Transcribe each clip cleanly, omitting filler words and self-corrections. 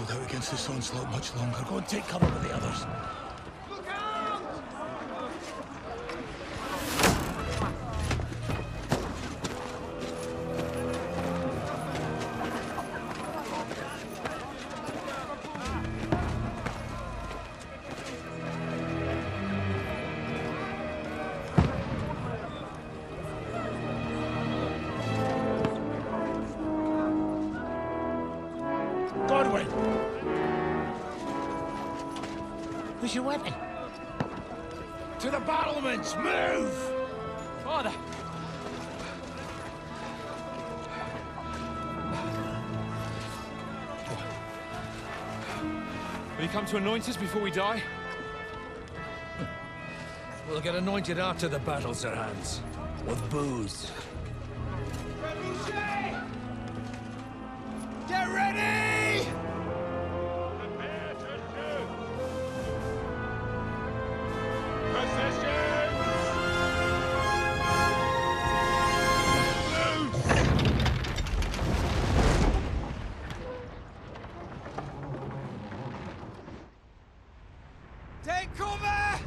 hold out against this onslaught much longer. Go and take cover with the others. Where's your weapon? To the battlements! Move! Father! Will you come to anoint us before we die? We'll get anointed after the battles are hands. With booze. Get ready! Take cover!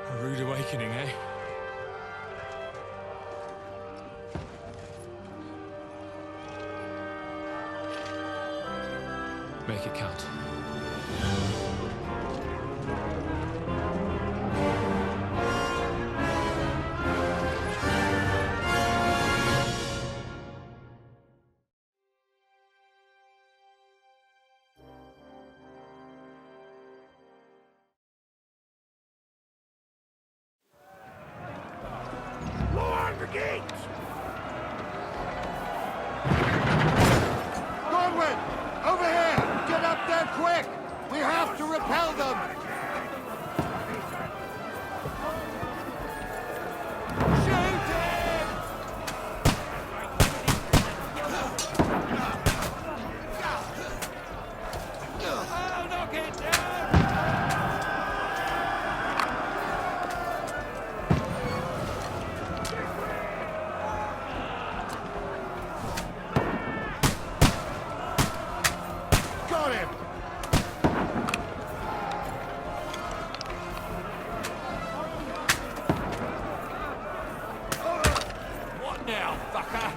A rude awakening, eh? Make it count. Godwin! Over here! Get up there quick! We have to repel them! Shoot him! Oh, knock it down! Got him! What now, fucker?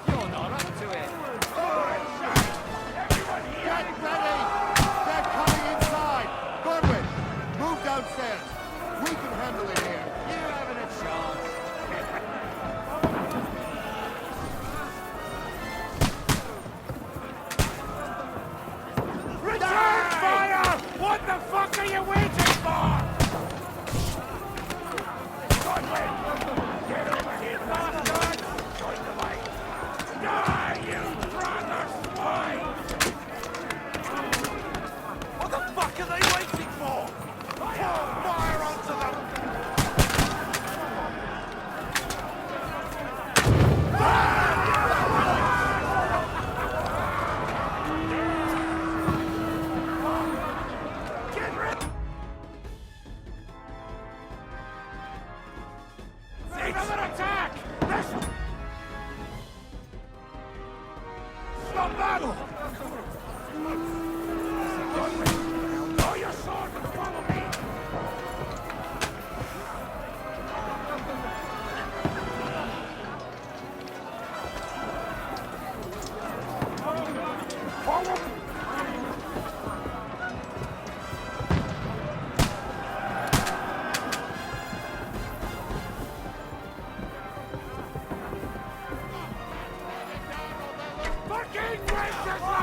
You're not up to it. Get ready! They're coming inside! Godwin, move downstairs! We can handle it here! You haven't a chance. Return fire! What the fuck are you waiting for? Godwin! Get over here, bastard! Join the way! Die, you brother swine! What the fuck are they waiting for? Pour fire onto them! Get ready! Another attack! Stop battle! Draw your sword and follow me! Forward! Fucking racist!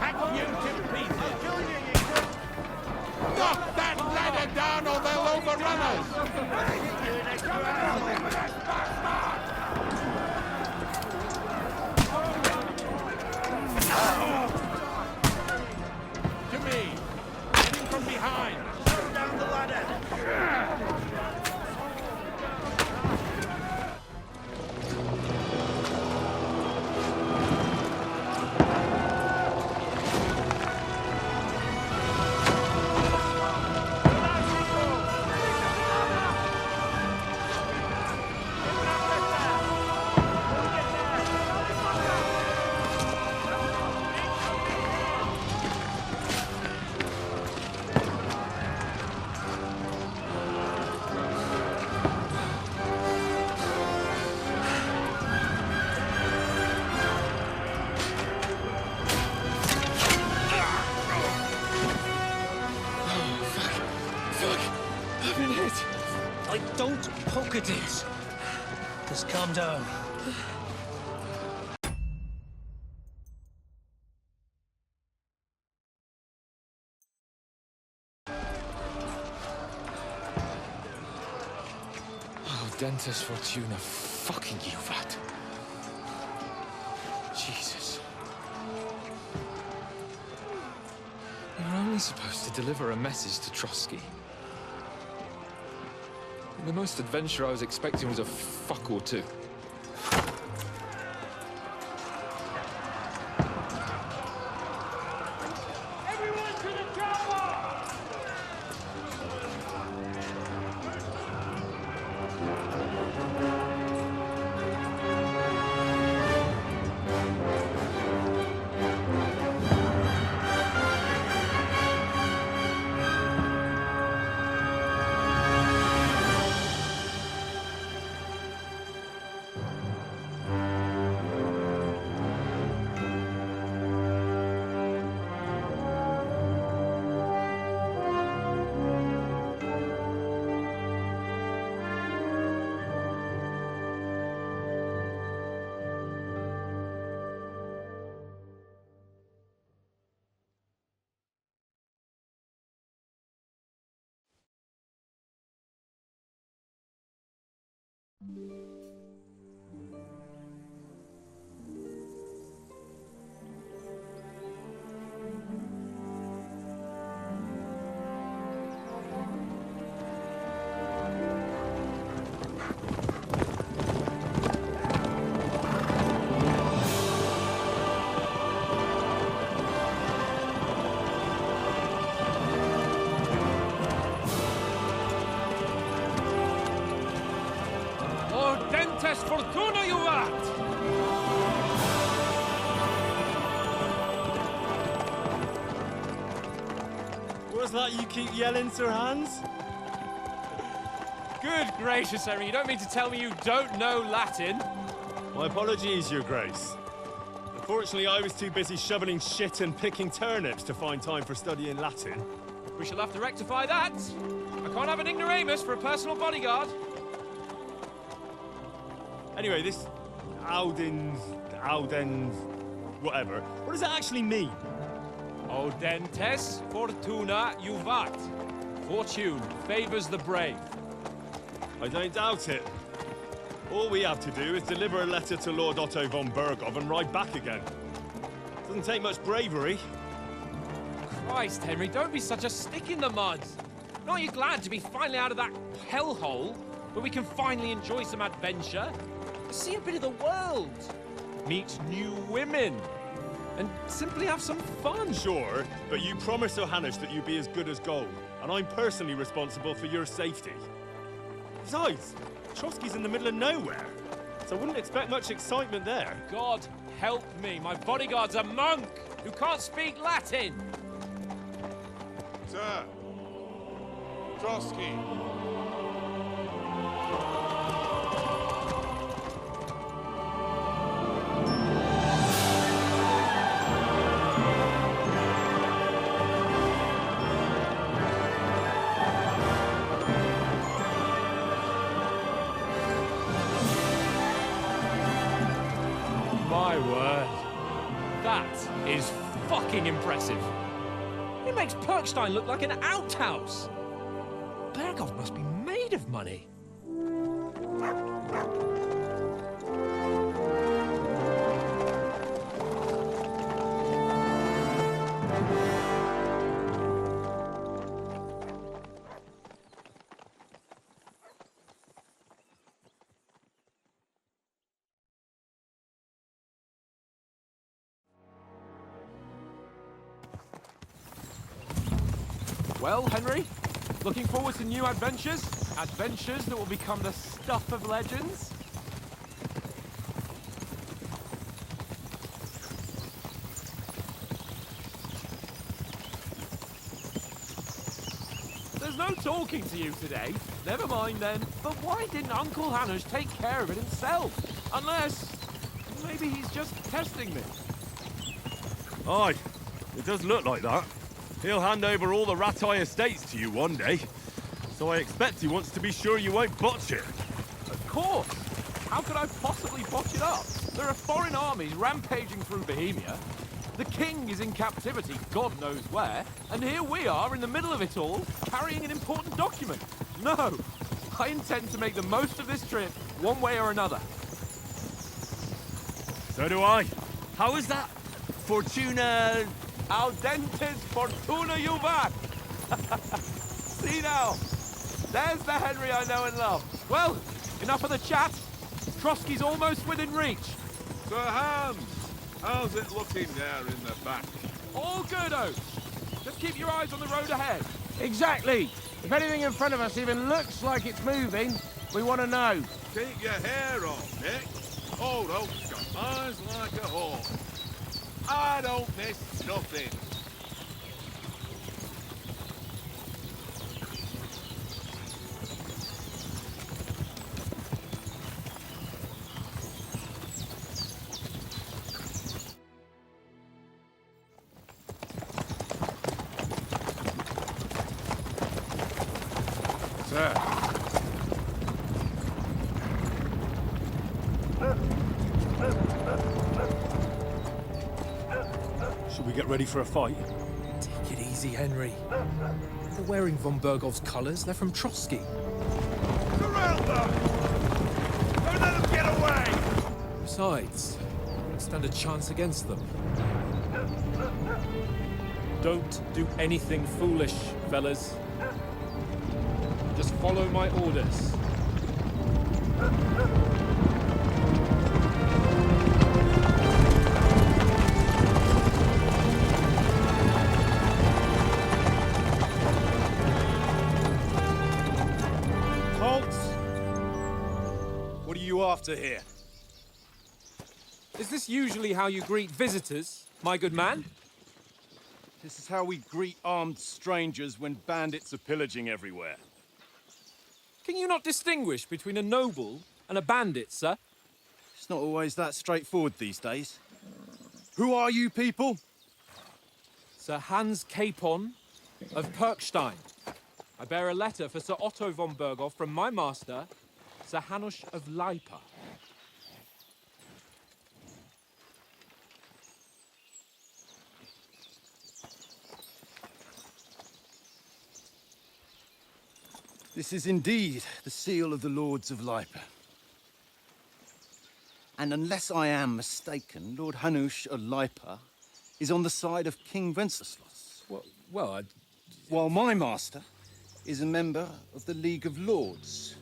Hack you to pieces! Knock that ladder down or they'll overrun us! To me! Hitting from behind! Shut down the ladder! I don't poke at it. Just calm down. Oh, Dentes Fortuna, fucking you, that. Jesus. You're only supposed to deliver a message to Trotsky. The most adventure I was expecting was a fuck or two. Everyone to the tower! Dentes Fortuna, you art! What's that you keep yelling, Sir Hans? Good gracious, Henry, you don't mean to tell me you don't know Latin? My apologies, Your Grace. Unfortunately, I was too busy shoveling shit and picking turnips to find time for studying Latin. We shall have to rectify that. I can't have an ignoramus for a personal bodyguard. Anyway, this Audens, whatever. What does that actually mean? Odc.1 Fortuna Juvat. Fortune favors the brave. I don't doubt it. All we have to do is deliver a letter to Lord Otto von Bergov and ride back again. Doesn't take much bravery. Christ, Henry, don't be such a stick in the mud. Aren't you glad to be finally out of that hellhole where we can finally enjoy some adventure? See a bit of the world, meet new women, and simply have some fun. Sure, but you promised Johannes that you'd be as good as gold, and I'm personally responsible for your safety. Besides, Trotsky's in the middle of nowhere, so I wouldn't expect much excitement there. God help me, my bodyguard's a monk who can't speak Latin. Sir! Trotsky! My word. That is fucking impressive. It makes Perkstein look like an outhouse. Berghoff must be made of money. Well, Henry, looking forward to new adventures? Adventures that will become the stuff of legends? There's no talking to you today. Never mind then. But why didn't Uncle Hanush take care of it himself? Unless, maybe he's just testing me. Aye, it does look like that. He'll hand over all the Ratai estates to you one day. So I expect he wants to be sure you won't botch it. Of course! How could I possibly botch it up? There are foreign armies rampaging through Bohemia. The king is in captivity, God knows where, and here we are in the middle of it all, carrying an important document. No! I intend to make the most of this trip, one way or another. So do I. How is that? Fortuna... Audentes fortuna juvat! See now, there's the Henry I know and love. Well, enough of the chat. Trotsky's almost within reach. Sir Hans, how's it looking there in the back? All good, Oak. Just keep your eyes on the road ahead. Exactly. If anything in front of us even looks like it's moving, we want to know. Keep your hair on, Nick. Old Oak's got eyes like a hawk. I don't miss nothing. Sir. Should we get ready for a fight? Take it easy, Henry. They're wearing von Berghoff's colours. They're from Trotsky. Surround them! Don't let them get away! Besides, we don't stand a chance against them. Don't do anything foolish, fellas. Just follow my orders. What are you after here? Is this usually how you greet visitors, my good man? This is how we greet armed strangers when bandits are pillaging everywhere. Can you not distinguish between a noble and a bandit, sir? It's not always that straightforward these days. Who are you people? Sir Hans Capon of Perkstein. I bear a letter for Sir Otto von Berghoff from my master, Sir Hanush of Lipa. This is indeed the seal of the Lords of Lipa. And unless I am mistaken, Lord Hanush of Lipa is on the side of King Wenceslas. Well, While my master is a member of the League of Lords,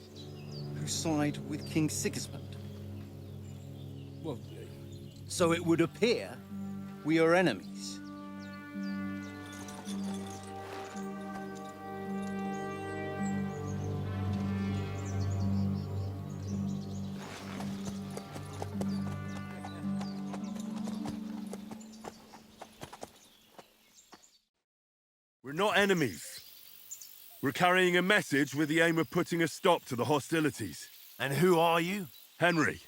who side with King Sigismund. well, So it would appear we are enemies. We're not enemies. We're carrying a message with the aim of putting a stop to the hostilities. And who are you? Henry,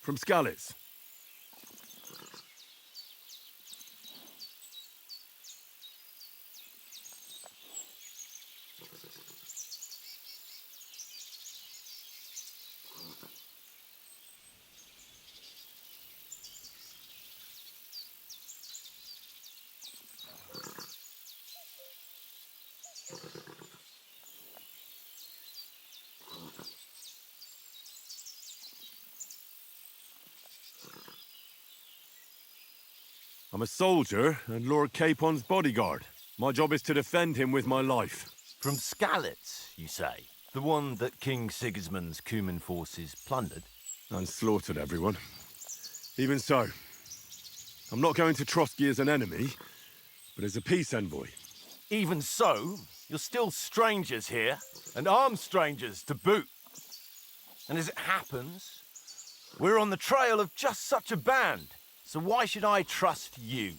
from Skalitz. I'm a soldier and Lord Capon's bodyguard. My job is to defend him with my life. From Skalitz, you say? The one that King Sigismund's Cuman forces plundered? And slaughtered everyone. Even so, I'm not going to Trotsky as an enemy, but as a peace envoy. Even so, you're still strangers here, and armed strangers to boot. And as it happens, we're on the trail of just such a band, so why should I trust you?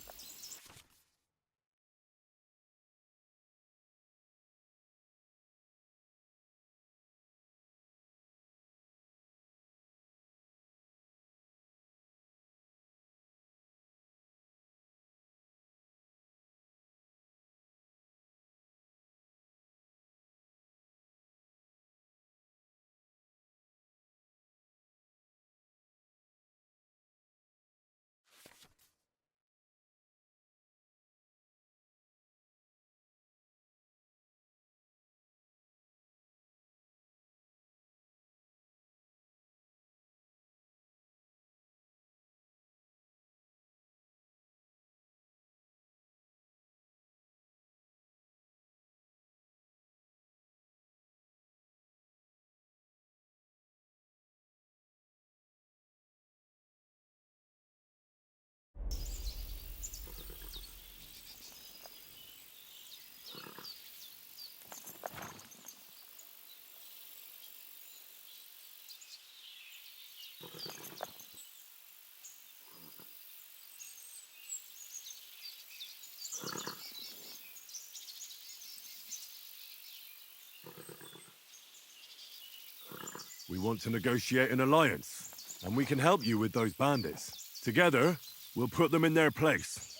We want to negotiate an alliance, and we can help you with those bandits. Together, we'll put them in their place,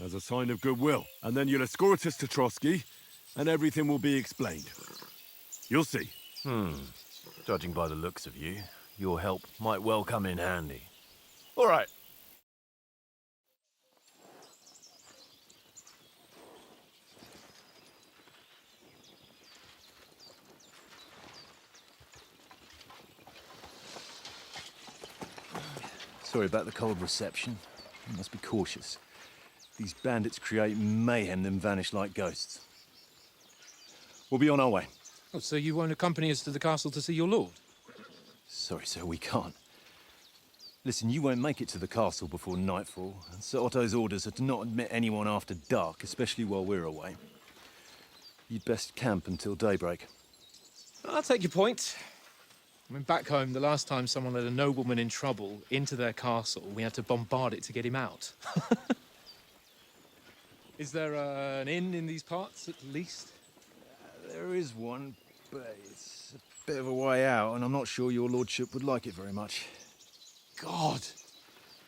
as a sign of goodwill. And then you'll escort us to Trotsky, and everything will be explained. You'll see. Judging by the looks of you, your help might well come in handy. All right. Sorry about the cold reception. You must be cautious. These bandits create mayhem, then vanish like ghosts. We'll be on our way. Oh, so you won't accompany us to the castle to see your lord? Sorry, sir, we can't. Listen, you won't make it to the castle before nightfall, and Sir Otto's orders are to not admit anyone after dark, especially while we're away. You'd best camp until daybreak. I'll take your point. I mean, back home, the last time someone let a nobleman in trouble into their castle, we had to bombard it to get him out. Is there an inn in these parts, at least? There is one, but it's a bit of a way out, and I'm not sure your lordship would like it very much. God!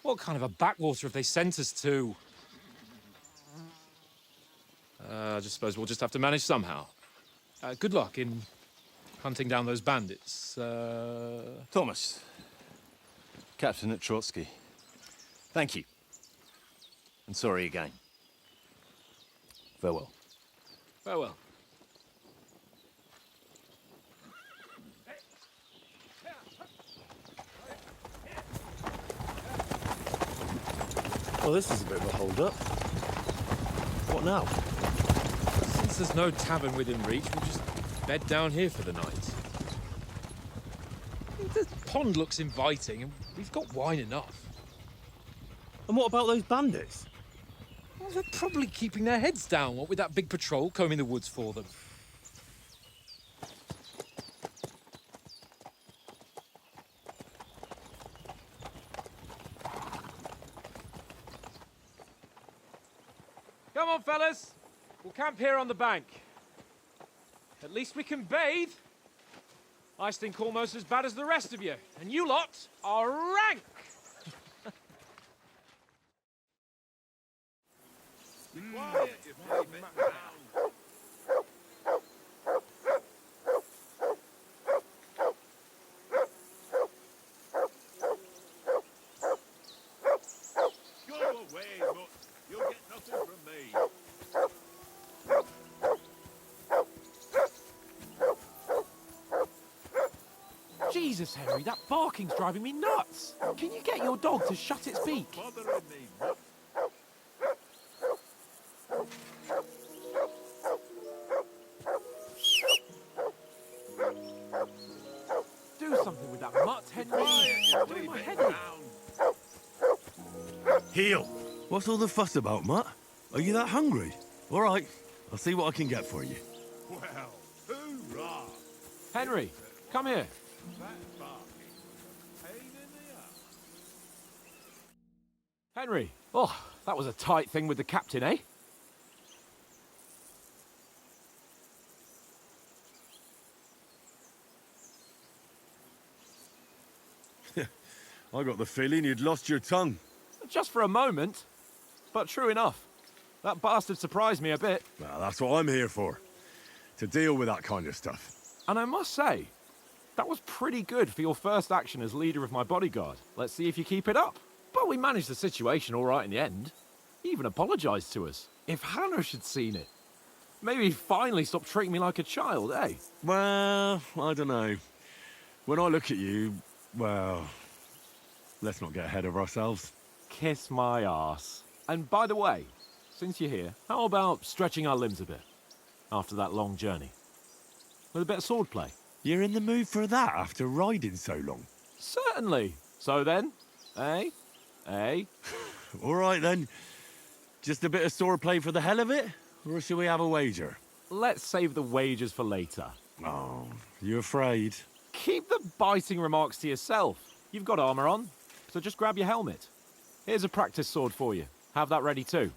What kind of a backwater have they sent us to? I just suppose we'll just have to manage somehow. Good luck in hunting down those bandits. Thomas, captain at Trotsky. Thank you. And sorry again. Farewell. Farewell. Well, this is a bit of a hold-up. What now? Since there's no tavern within reach, we'll just bed down here for the night. The pond looks inviting, and we've got wine enough. And what about those bandits? Well, they're probably keeping their heads down, what with that big patrol combing the woods for them. Come on, fellas. We'll camp here on the bank. At least we can bathe. I stink almost as bad as the rest of you, and you lot are rank. Be quiet, you five men down. Go away, but you'll get nothing from me. Jesus, Henry, that barking's driving me nuts. Can you get your dog to shut its beak? Bothering me, mutt. Heal. What's all the fuss about, Mutt? Are you that hungry? All right, I'll see what I can get for you. Well, hoorah! Henry, come here. That barking. Pain in the ass. Henry. Oh, that was a tight thing with the captain, eh? I got the feeling you'd lost your tongue. Just for a moment. But true enough. That bastard surprised me a bit. Well, that's what I'm here for. To deal with that kind of stuff. And I must say, that was pretty good for your first action as leader of my bodyguard. Let's see if you keep it up. But we managed the situation all right in the end. He even apologized to us. If Hanosh had seen it, maybe he'd finally stop treating me like a child, eh? Well, I don't know. When I look at you, well, let's not get ahead of ourselves. Kiss my arse. And by the way, since you're here, how about stretching our limbs a bit after that long journey? With a bit of swordplay. You're in the mood for that after riding so long? Certainly. So then, eh? Eh? All right then. Just a bit of swordplay for the hell of it? Or should we have a wager? Let's save the wagers for later. Oh, you afraid? Keep the biting remarks to yourself. You've got armor on, so just grab your helmet. Here's a practice sword for you. Have that ready too.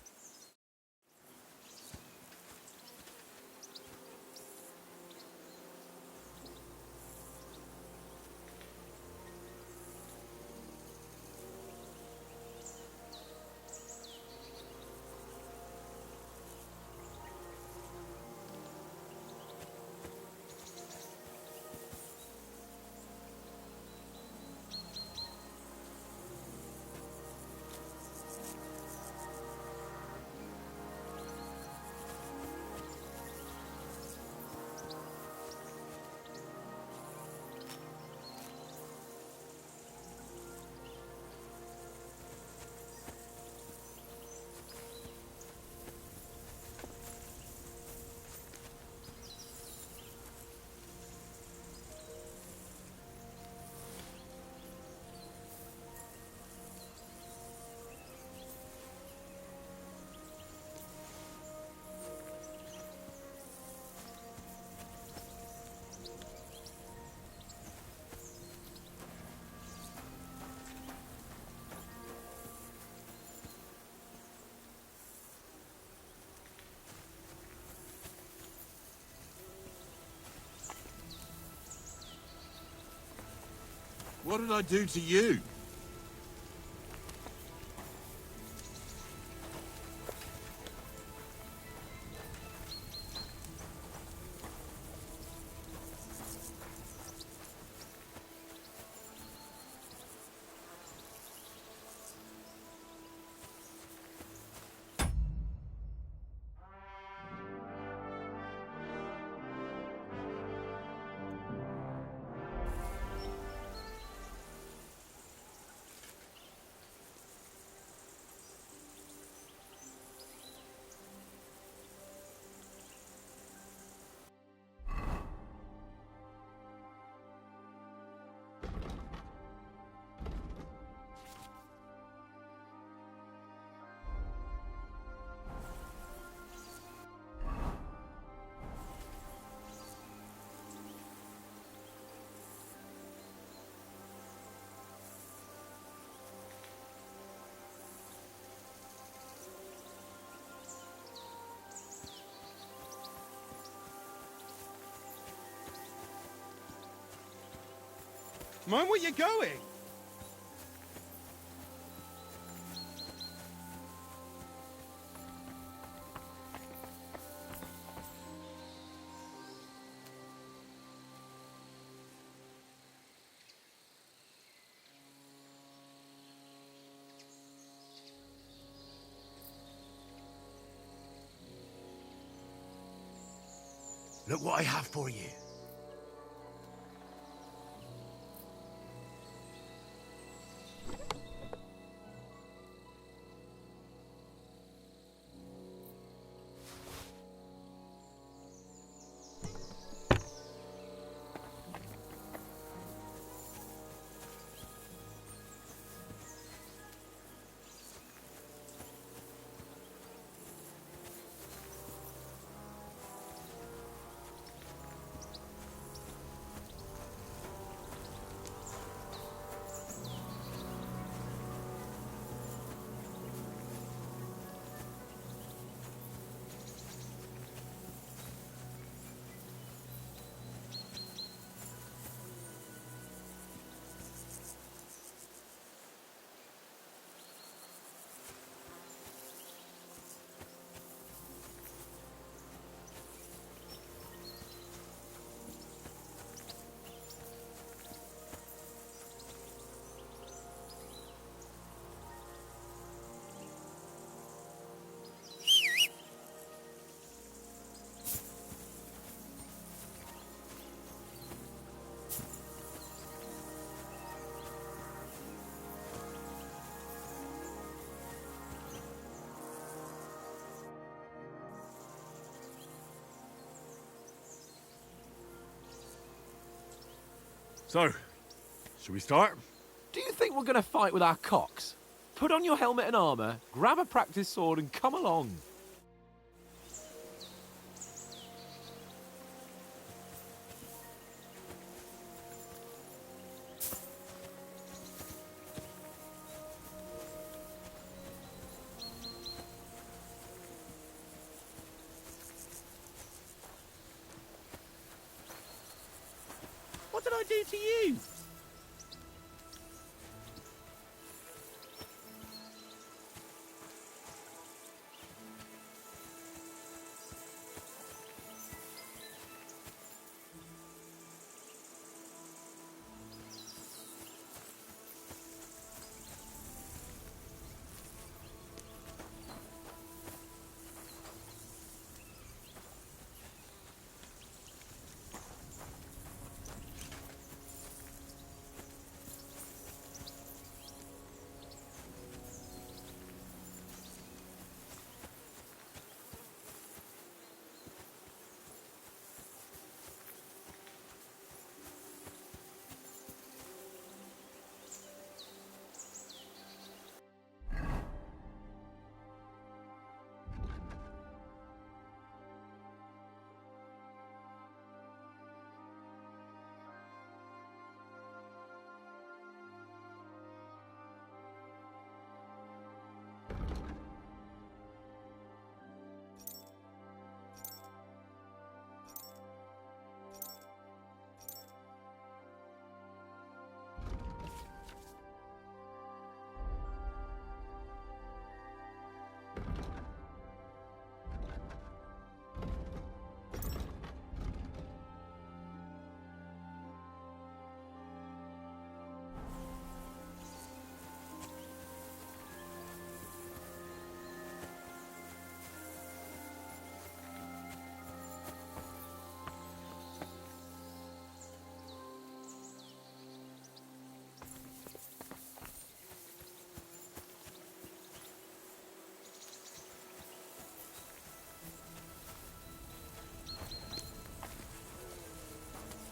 What did I do to you? Mind where you're going? Look what I have for you. So, should we start? Do you think we're going to fight with our cocks? Put on your helmet and armour, grab a practice sword and come along. What did I do to you?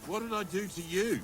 What did I do to you?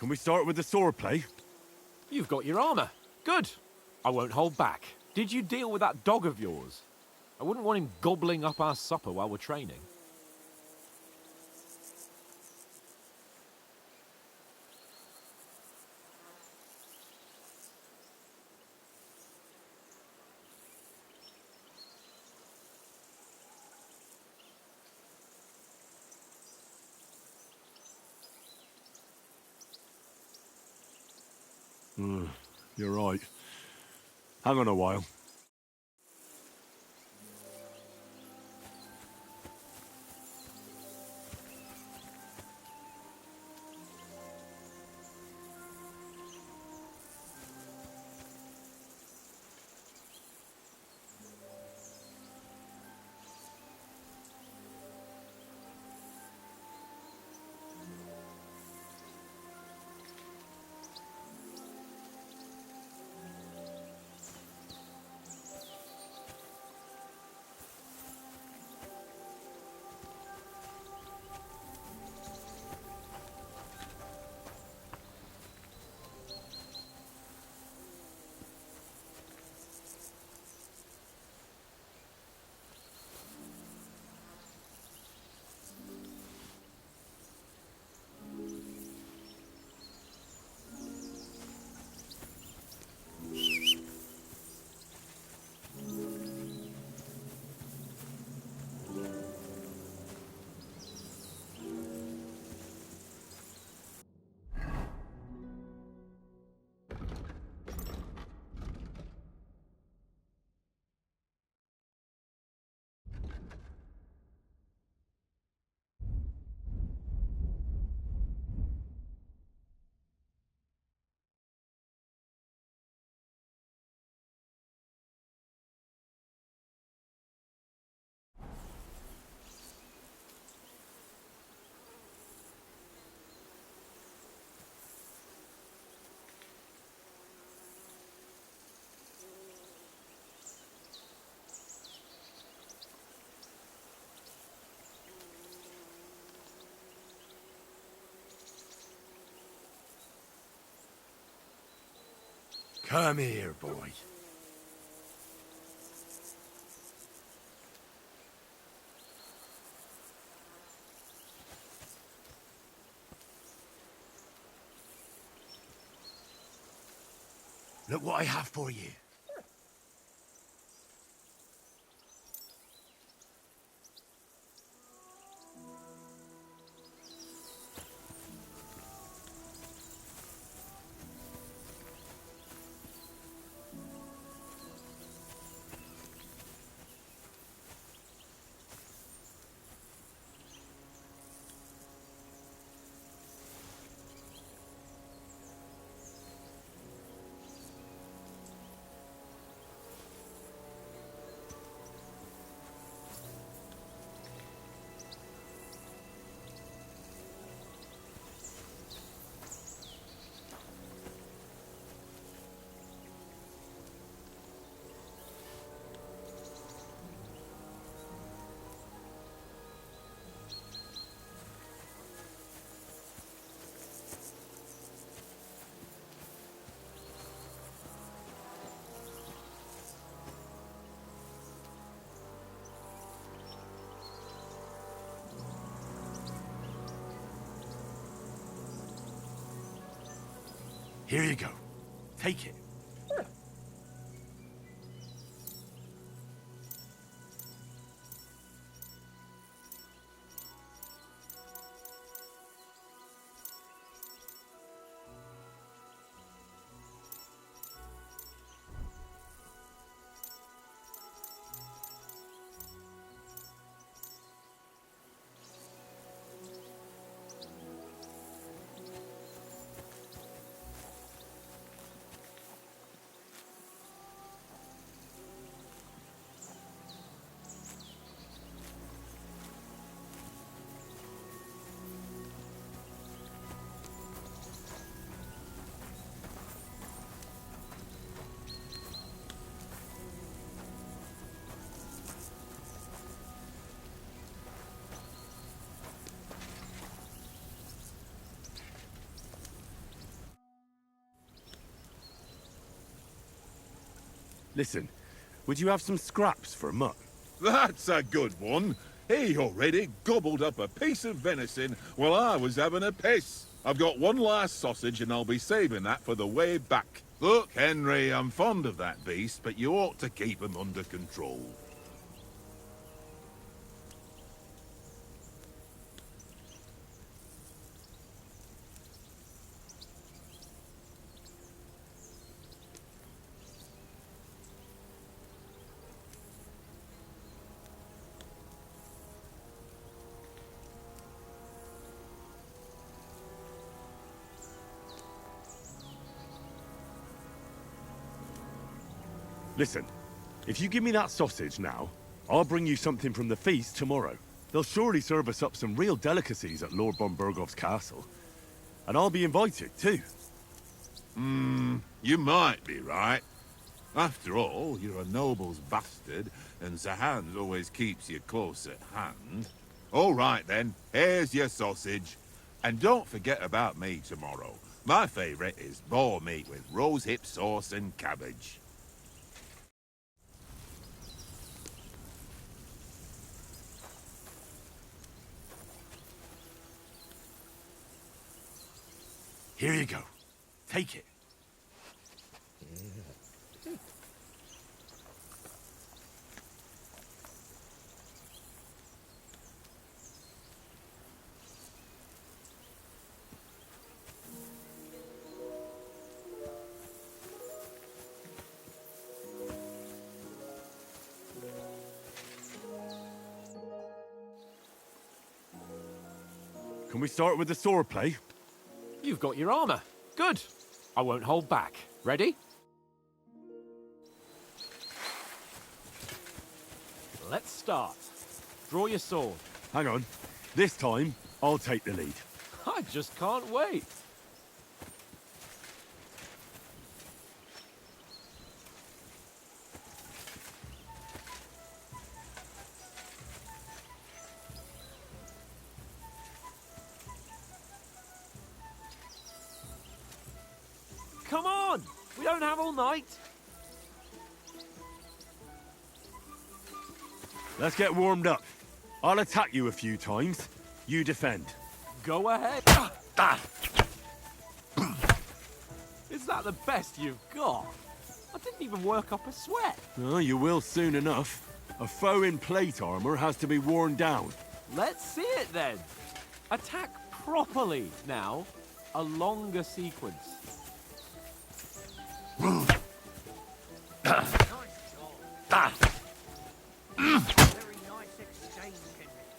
Can we start with the sword play? You've got your armour. Good. I won't hold back. Did you deal with that dog of yours? I wouldn't want him gobbling up our supper while we're training. You're right. Hang on a while. Come here, boy. Look what I have for you. Here you go. Take it. Listen, would you have some scraps for a mutt? That's a good one. He already gobbled up a piece of venison while I was having a piss. I've got one last sausage and I'll be saving that for the way back. Look, Henry, I'm fond of that beast, but you ought to keep him under control. Listen, if you give me that sausage now, I'll bring you something from the feast tomorrow. They'll surely serve us up some real delicacies at Lord von Bergov's castle. And I'll be invited, too. You might be right. After all, you're a noble's bastard, and Sir Hans always keeps you close at hand. All right, then. Here's your sausage. And don't forget about me tomorrow. My favourite is boar meat with rosehip sauce and cabbage. Here you go. Take it. Can we start with the swordplay? You've got your armor. Good. I won't hold back. Ready? Let's start. Draw your sword. Hang on. This time, I'll take the lead. I just can't wait. Come on! We We don't have all night. Let's get warmed up. I'll attack you a few times. You defend. Go ahead. Is that the best you've got? I didn't even work up a sweat. Oh, you will soon enough. A foe in plate armor has to be worn down. Let's see it then. Attack properly now. A longer sequence. Very nice exchange, Henry.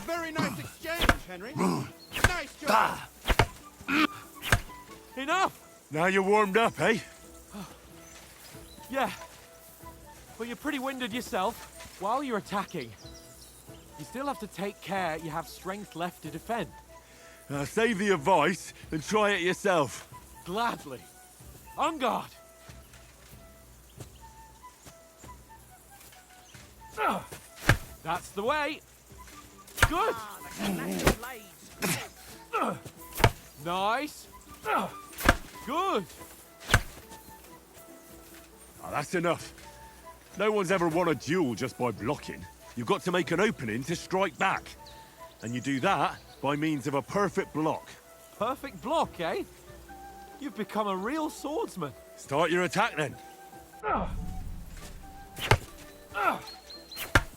Very nice exchange, Henry. Nice job. Enough! Now you're warmed up, eh? Yeah. But you're pretty winded yourself. While you're attacking, you still have to take care you have strength left to defend. Save the advice and try it yourself. Gladly. On guard. That's the way. Good. Nice. Good. Oh, that's enough. No one's ever won a duel just by blocking. You've got to make an opening to strike back. And you do that by means of a perfect block. Perfect block, eh? You've become a real swordsman. Start your attack then.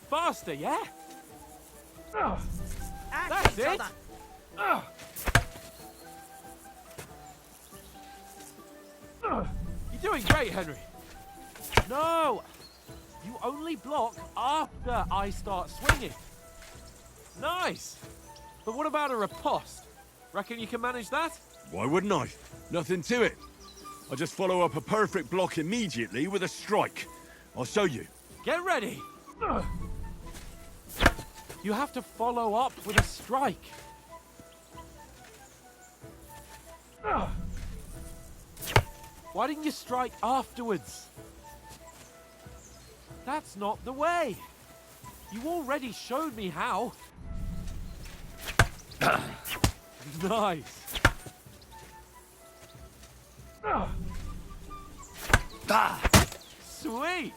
Faster, yeah? At That's each it. other. You're doing great, Henry. No! You only block after I start swinging. Nice! But what about a riposte? Reckon you can manage that? Why wouldn't I? Nothing to it. I just follow up a perfect block immediately with a strike. I'll show you. Get ready! You have to follow up with a strike. Why didn't you strike afterwards? That's not the way. You already showed me how. Nice. Sweet.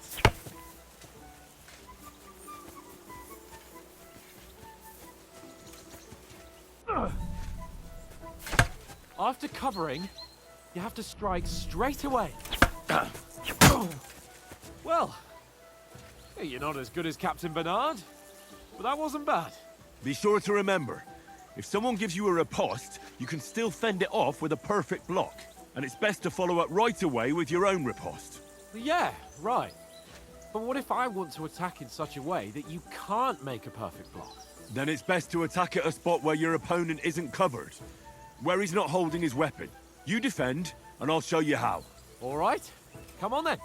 After covering, you have to strike straight away. Well, you're not as good as Captain Bernard, but that wasn't bad. Be sure to remember, if someone gives you a riposte, you can still fend it off with a perfect block. And it's best to follow up right away with your own riposte. Yeah, right. But what if I want to attack in such a way that you can't make a perfect block? Then it's best to attack at a spot where your opponent isn't covered. Where he's not holding his weapon. You defend, and I'll show you how. All right. Come on then.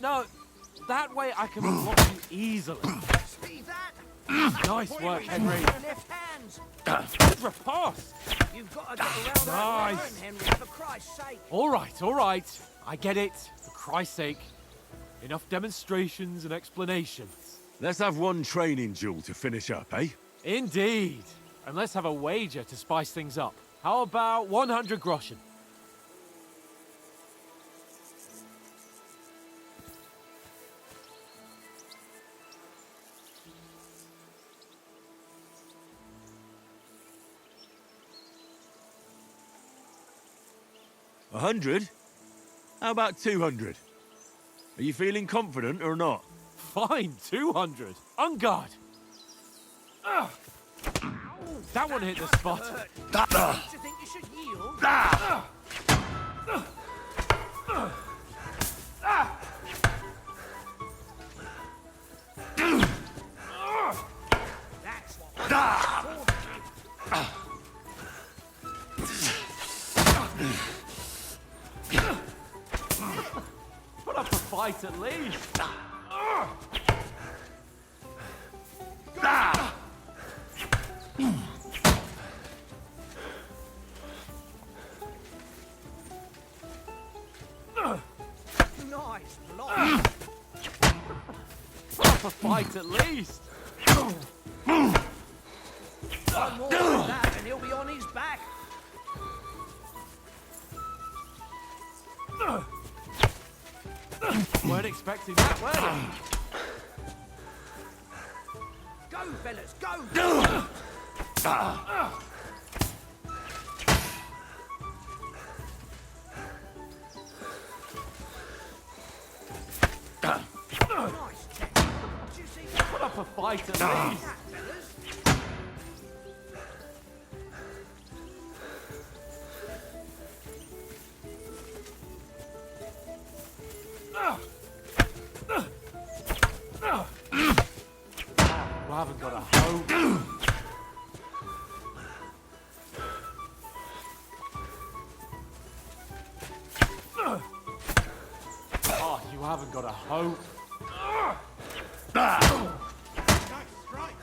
No. That way I can block you easily. See that? Nice work, Henry. Left hands. Good riposte. You've got to get around that Nice. line, Henry, for Christ's sake. All right. I get it. For Christ's sake. Enough demonstrations and explanations. Let's have one training duel to finish up, eh? Indeed. And let's have a wager to spice things up. How about 100 groschen? $100? How about 200? Are you feeling confident or not? Fine, 200. On guard. That one hit the spot. Do you think you should yield? That's what Put up a fight at least. Nice block. Proper fight at least. One more like that and he'll be on his back. Weren't expecting that, were they? Go, fellas, go! Nice check. Did you see that? Put up a fight at least. Fellas? We haven't got a hope. Oh, you haven't got a hope. Nice strike.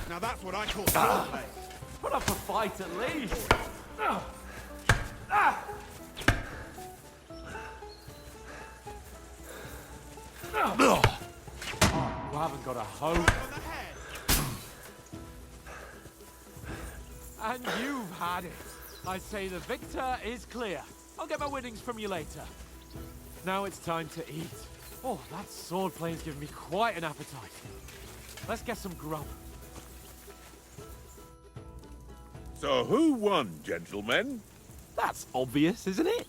Now that's what I call swordplay. Put up a fight at least. You haven't got a hope. On the head. And you've had it. I say the victor is clear. I'll get my winnings from you later. Now it's time to eat. Oh, that swordplay has given me quite an appetite. Let's get some grub. So who won, gentlemen? That's obvious, isn't it?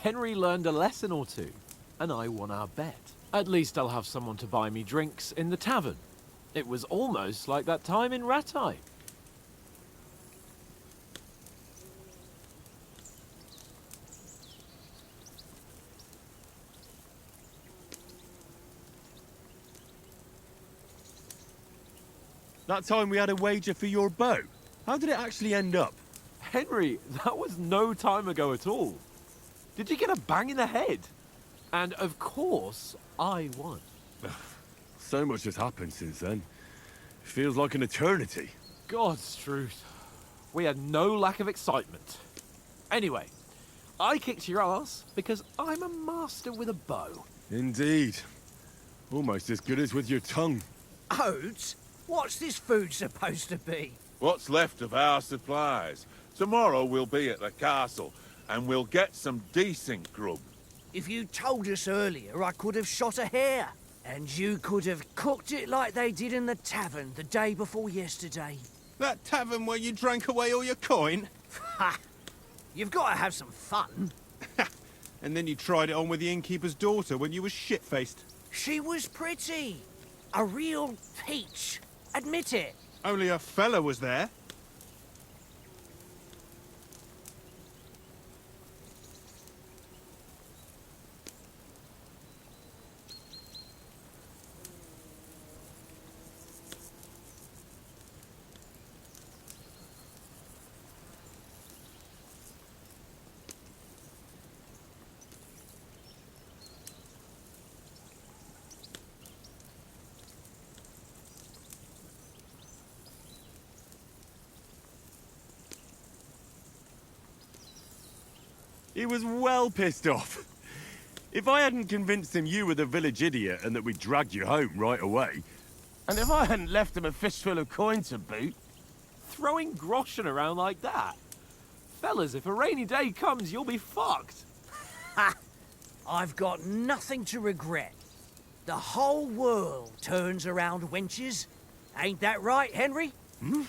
Henry learned a lesson or two, and I won our bet. At least I'll have someone to buy me drinks in the tavern. It was almost like that time in Rattay. That time we had a wager for your bow. How did it actually end up? Henry, that was no time ago at all. Did you get a bang in the head? And of course, I won. So much has happened since then. It feels like an eternity. God's truth. We had no lack of excitement. Anyway, I kicked your ass because I'm a master with a bow. Indeed. Almost as good as with your tongue. Oats? What's this food supposed to be? What's left of our supplies. Tomorrow we'll be at the castle, and we'll get some decent grub. If you told us earlier, I could have shot a hare. And you could have cooked it like they did in the tavern the day before yesterday. That tavern where you drank away all your coin? Ha! You've got to have some fun. And then you tried it on with the innkeeper's daughter when you were shit-faced. She was pretty. A real peach. Admit it. Only a fella was there. He was well pissed off. If I hadn't convinced him you were the village idiot and that we dragged you home right away... And if I hadn't left him a fistful of coin to boot... Throwing groschen around like that? Fellas, if a rainy day comes, you'll be fucked. Ha! I've got nothing to regret. The whole world turns around wenches. Ain't that right, Henry? Hmm?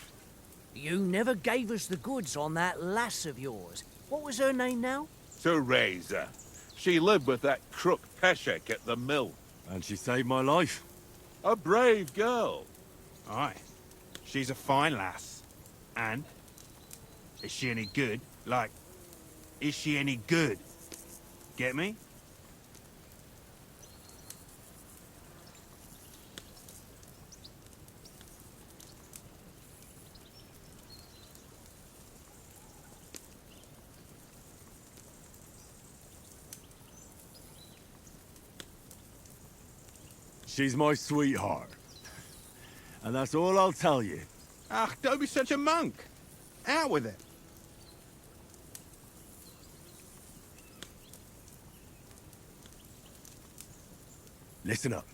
You never gave us the goods on that lass of yours. What was her name now? Teresa. She lived with that crook Peshek at the mill. And she saved my life. A brave girl. Aye. She's a fine lass. And? Is she any good? Like, is she any good? Get me? She's my sweetheart. And that's all I'll tell you. Ah, don't be such a monk. Out with it. Listen up.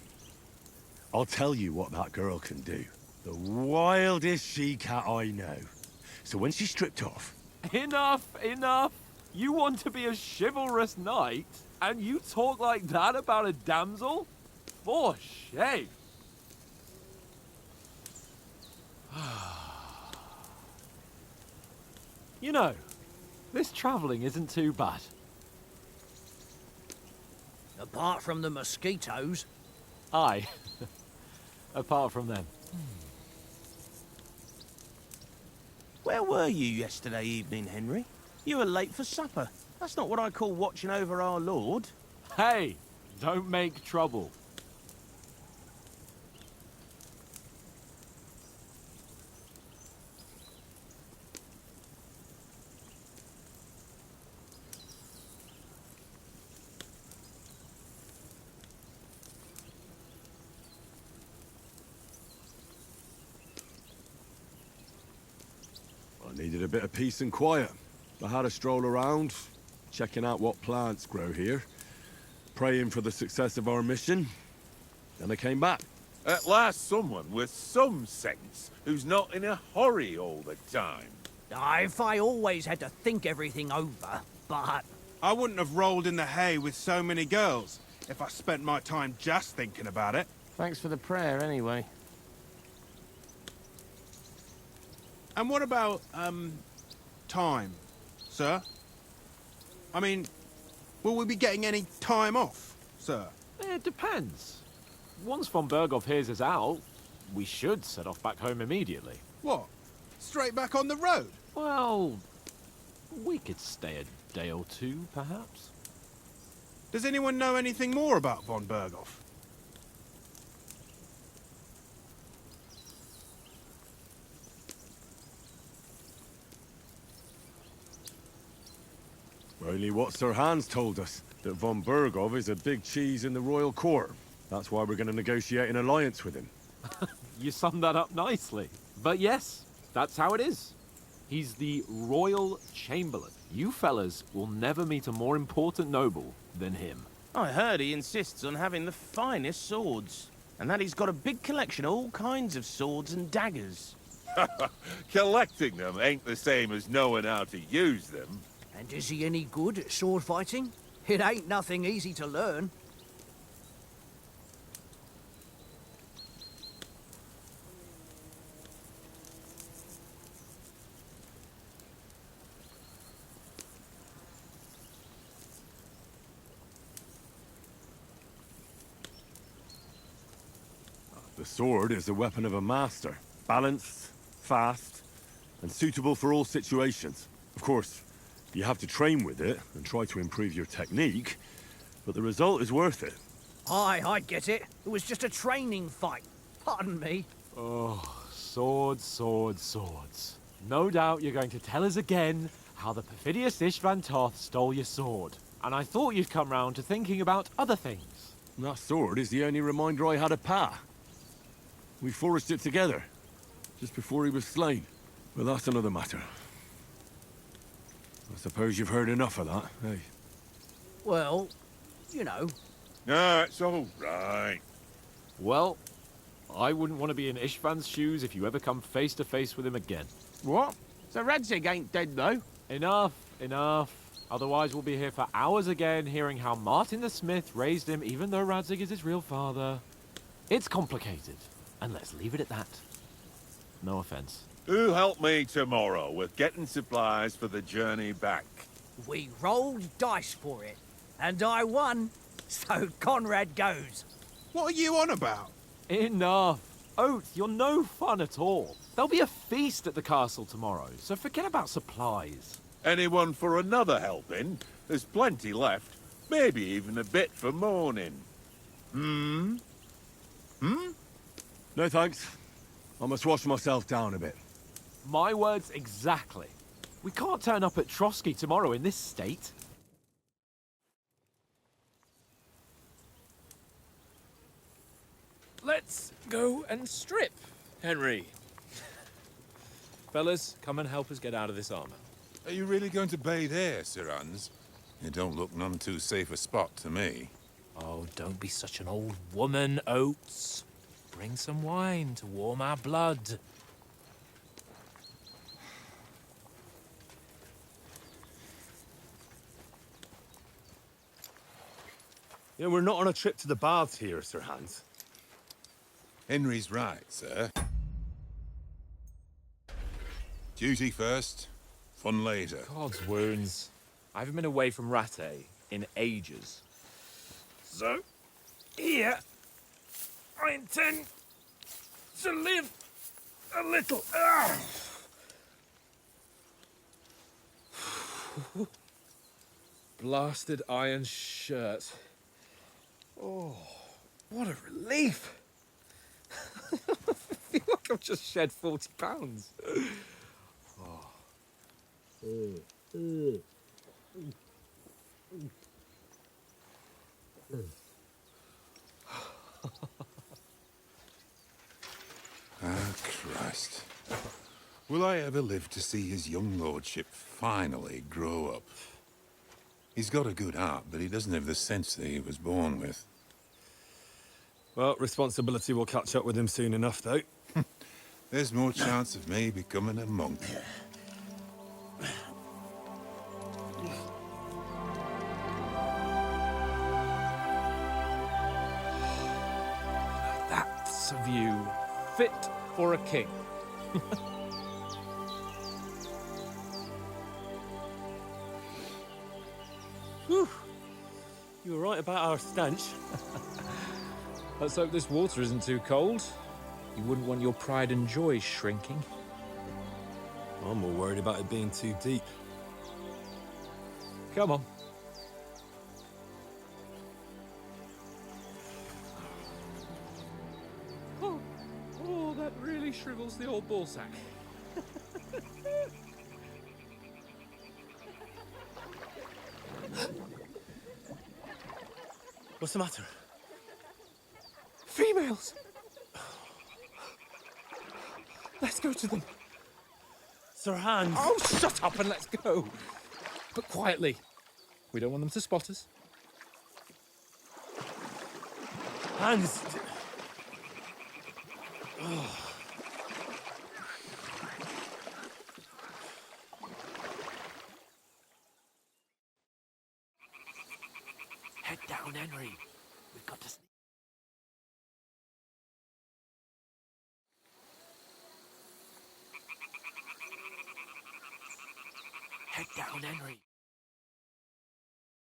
I'll tell you what that girl can do. The wildest she-cat I know. So when she's stripped off... Enough, enough! You want to be a chivalrous knight, and you talk like that about a damsel? For shame! You know, this travelling isn't too bad. Apart from the mosquitoes. Aye. Apart from them. Where were you yesterday evening, Henry? You were late for supper. That's not what I call watching over our Lord. Hey, don't make trouble. I needed a bit of peace and quiet. I had a stroll around, checking out what plants grow here, praying for the success of our mission. Then I came back. At last someone with some sense, who's not in a hurry all the time. If I always had to think everything over, but... I wouldn't have rolled in the hay with so many girls if I spent my time just thinking about it. Thanks for the prayer, anyway. And what about, time, sir? I mean, will we be getting any time off, sir? It depends. Once von Berghoff hears us out, we should set off back home immediately. What? Straight back on the road? Well, we could stay a day or two, perhaps. Does anyone know anything more about von Berghoff? Only what Sir Hans told us, that von Berghoff is a big cheese in the royal court. That's why we're going to negotiate an alliance with him. You summed that up nicely. But yes, that's how it is. He's the Royal Chamberlain. You fellas will never meet a more important noble than him. I heard he insists on having the finest swords, and that he's got a big collection of all kinds of swords and daggers. Collecting them ain't the same as knowing how to use them. And is he any good at sword fighting? It ain't nothing easy to learn. The sword is the weapon of a master. Balanced, fast, and suitable for all situations. Of course, you have to train with it and try to improve your technique, but the result is worth it. Aye, I get it. It was just a training fight. Pardon me. Oh, swords, swords, swords. No doubt you're going to tell us again how the perfidious Istvan Toth stole your sword. And I thought you'd come round to thinking about other things. That sword is the only reminder I had of Pa. We forged it together, just before he was slain. But that's another matter. I suppose you've heard enough of that, eh? Well, you know. No, it's all right. Well, I wouldn't want to be in Istvan's shoes if you ever come face to face with him again. What? So Radzig ain't dead, though? Enough, enough. Otherwise we'll be here for hours again hearing how Martin the Smith raised him even though Radzig is his real father. It's complicated, and let's leave it at that. No offense. Who help me tomorrow with getting supplies for the journey back? We rolled dice for it, and I won, so Conrad goes. What are you on about? Enough. Oath, you're no fun at all. There'll be a feast at the castle tomorrow, so forget about supplies. Anyone for another helping? There's plenty left. Maybe even a bit for morning. Hmm? No thanks. I must wash myself down a bit. My words exactly. We can't turn up at Trotsky tomorrow in this state. Let's go and strip, Henry. Fellas, come and help us get out of this armor. Are you really going to bathe here, Sir Hans? It don't look none too safe a spot to me. Oh, don't be such an old woman, Oates. Bring some wine to warm our blood. Yeah, we're not on a trip to the baths here, Sir Hans. Henry's right, sir. Duty first, fun later. God's wounds. I haven't been away from Rattay in ages. So, here, I intend to live a little. Blasted iron shirt. Oh, what a relief! I feel like I've just shed 40 pounds. Ah, Christ. Will I ever live to see his young lordship finally grow up? He's got a good heart, but he doesn't have the sense that he was born with. Well, responsibility will catch up with him soon enough, though. There's more chance of me becoming a monk. That's a view fit for a king. Whew. You were right about our stench. Let's hope this water isn't too cold. You wouldn't want your pride and joy shrinking. I'm more worried about it being too deep. Come on. Oh, that really shrivels the old ballsack. What's the matter? Females! Let's go to them. Sir Hans! Oh, shut up and let's go. But quietly. We don't want them to spot us. Hans! Head down, Henry. We've got to sneak. Head down, Henry.